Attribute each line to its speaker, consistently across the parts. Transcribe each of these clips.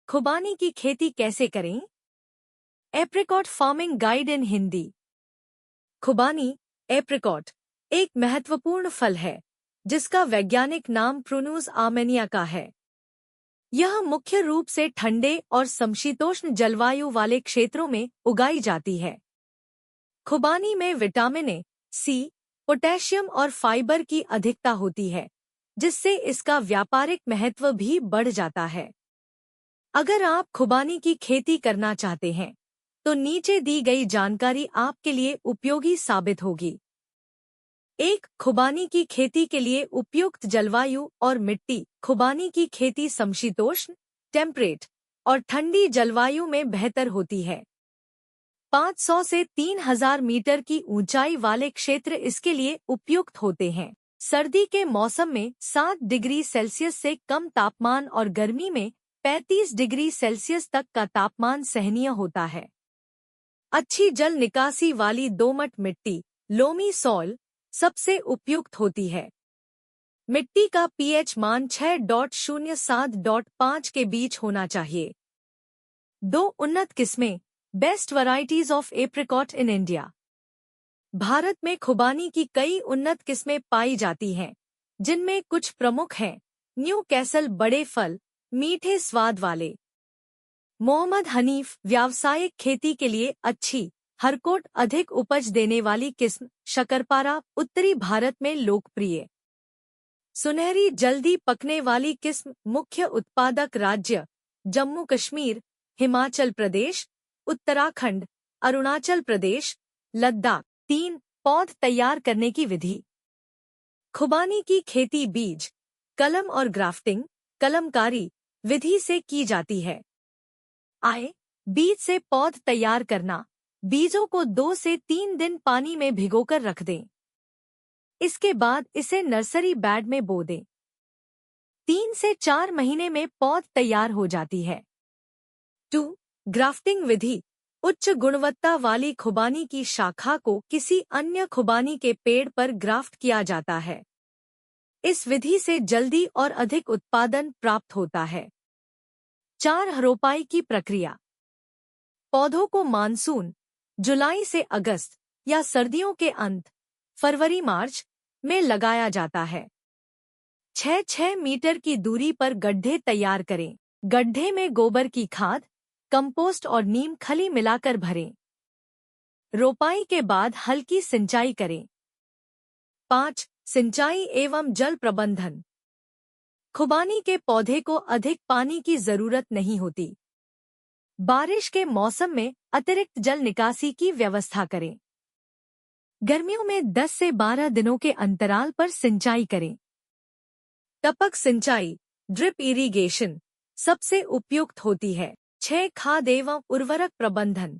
Speaker 1: खुबानी की खेती कैसे करें? एप्रिकॉट फार्मिंग गाइड इन हिंदी। खुबानी एप्रिकॉट एक महत्वपूर्ण फल है जिसका वैज्ञानिक नाम प्रूनूस आर्मेनिया का है। यह मुख्य रूप से ठंडे और समशीतोष्ण जलवायु वाले क्षेत्रों में उगाई जाती है। खुबानी में विटामिन ए, सी, पोटेशियम और फाइबर की अधिकता होती है, जिससे इसका व्यापारिक महत्व भी बढ़ जाता है। अगर आप खुबानी की खेती करना चाहते हैं, तो नीचे दी गई जानकारी आपके लिए उपयोगी साबित होगी। 1. खुबानी की खेती के लिए उपयुक्त जलवायु और मिट्टी। खुबानी की खेती समशीतोष्ण, टेम्परेट और ठंडी जलवायु में बेहतर होती है। 500 से 3000 मीटर की ऊंचाई वाले क्षेत्र इसके लिए उपयुक्त होते हैं। सर्दी के मौसम में 7 डिग्री सेल्सियस से कम तापमान और गर्मी में 35 डिग्री सेल्सियस तक का तापमान सहनीय होता है। अच्छी जल निकासी वाली दोमट मिट्टी, लोमी सॉइल, सबसे उपयुक्त होती है। मिट्टी का पीएच मान 6.0-7.5 के बीच होना चाहिए। 2 उन्नत किस्में, best varieties of apricot in India. Bharat में खुबानी की कई उन्नत किस्में पाई जाती हैं, जिनमें कुछ प्रमुख हैं: न्यू कैसल बड़े फल, मीठे स्वाद वाले। मोहम्मद हनीफ व्यावसायिक खेती के लिए अच्छी, हरकोट अधिक उपज देने वाली किस्म। शकरपारा उत्तरी भारत में लोकप्रिय। सुनहरी जल्दी पकने वाली किस्म। मुख्य उत्पादक राज्य जम्मू कश्मीर, हिमाचल प्रदेश, उत्तराखंड, अरुणाचल प्रदेश, लद्दाख। 3. पौध तैयार करने की विधि। खुबानी की खेती बीज, कलम और ग्राफ्टिंग, कलमकारी विधि से की जाती है। बीज से पौध तैयार करना। बीजों को 2 से 3 दिन पानी में भिगोकर रख दें। इसके बाद इसे नर्सरी बेड में बो दें। 3 से 4 महीने में पौध तैयार हो जाती है। 2. ग्राफ्टिंग विधि। उच्च गुणवत्ता वाली खुबानी की शाखा को किसी अन्य खुबानी के पेड़ पर ग्राफ्ट किया जाता है। इस विधि से जल्दी और अधिक उत्पादन प्राप्त होता है। 4. रोपाई की प्रक्रिया। पौधों को मानसून, जुलाई से अगस्त या सर्दियों के अंत, फरवरी-मार्च में लगाया जाता है। 6-6 मीटर की दूरी पर गड्ढे तैयार करें। गड्ढे में गोबर की खाद, कंपोस्ट और नीम खली मिलाकर भरें। रोपाई के बाद हल्की सिंचाई करें। 5. सिंचाई एवं जल प्रबंधन। खुबानी के पौधे को अधिक पानी की जरूरत नहीं होती। बारिश के मौसम में अतिरिक्त जल निकासी की व्यवस्था करें। गर्मियों में 10 से 12 दिनों के अंतराल पर सिंचाई करें। टपक सिंचाई, ड्रिप इरिगेशन, सबसे उपयुक्त होती है। 6. खाद एवं उर्वरक प्रबंधन।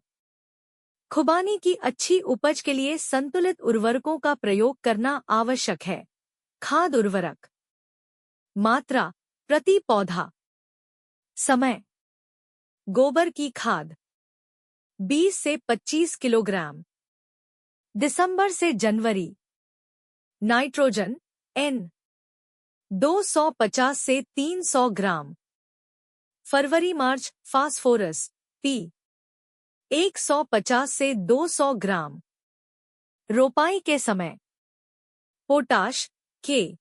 Speaker 1: खुबानी की अच्छी उपज के लिए संतुलित उर्वरकों का प्रयोग करना आवश्यक है। खाद उर्वरक। मात्रा प्रति पौधा। समय। गोबर की खाद 20 से 25 किलोग्राम। दिसंबर से जनवरी। नाइट्रोजन N 250 से 300 ग्राम। फरवरी-मार्च फास्फोरस P 150 से 200 ग्राम। रोपाई के समय पोटाश K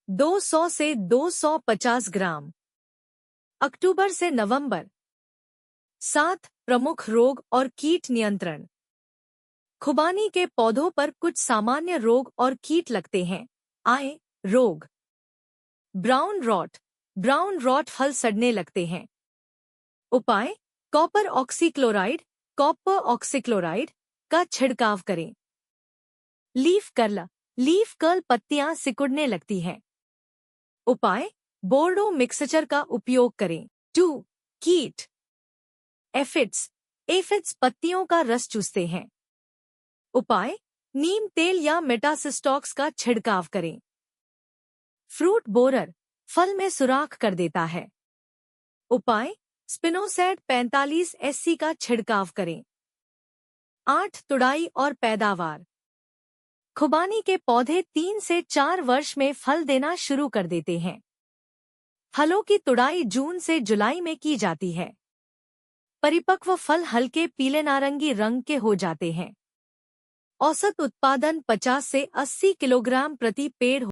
Speaker 1: 200 से 250 ग्राम। अक्टूबर से नवंबर। 7. प्रमुख रोग और कीट नियंत्रण। खुबानी के पौधों पर कुछ सामान्य रोग और कीट लगते हैं। रोग। Brown rot. ब्राउन रॉट फल सड़ने लगते हैं। उपाय: कॉपर ऑक्सीक्लोराइड का छिड़काव करें। Leaf curl. लीफ कर्ल पत्तियां सिकुड़ने लगती हैं। उपाय: बोर्डो मिक्सचर का उपयोग करें। 2. कीट। एफिड्स पत्तियों का रस चूसते हैं। उपाय: नीम तेल या मेटासिस्टॉक्स का छिड़काव करें। फ्रूट बोरर फल में सुराख कर देता है। उपाय: स्पिनोसैड 45 SC का छिड़काव करें। 8. तुड़ाई और पैदावार। खुबानी के पौधे 3 से 4 वर्ष में फल देना शुरू कर देते हैं। फलों की तुड़ाई जून से जुलाई में की जाती है। परिपक्व फल हल्के पीले नारंगी रंग के हो जाते हैं। औसत उत्पादन 50 से 80 किलोग्राम प्रति पेड़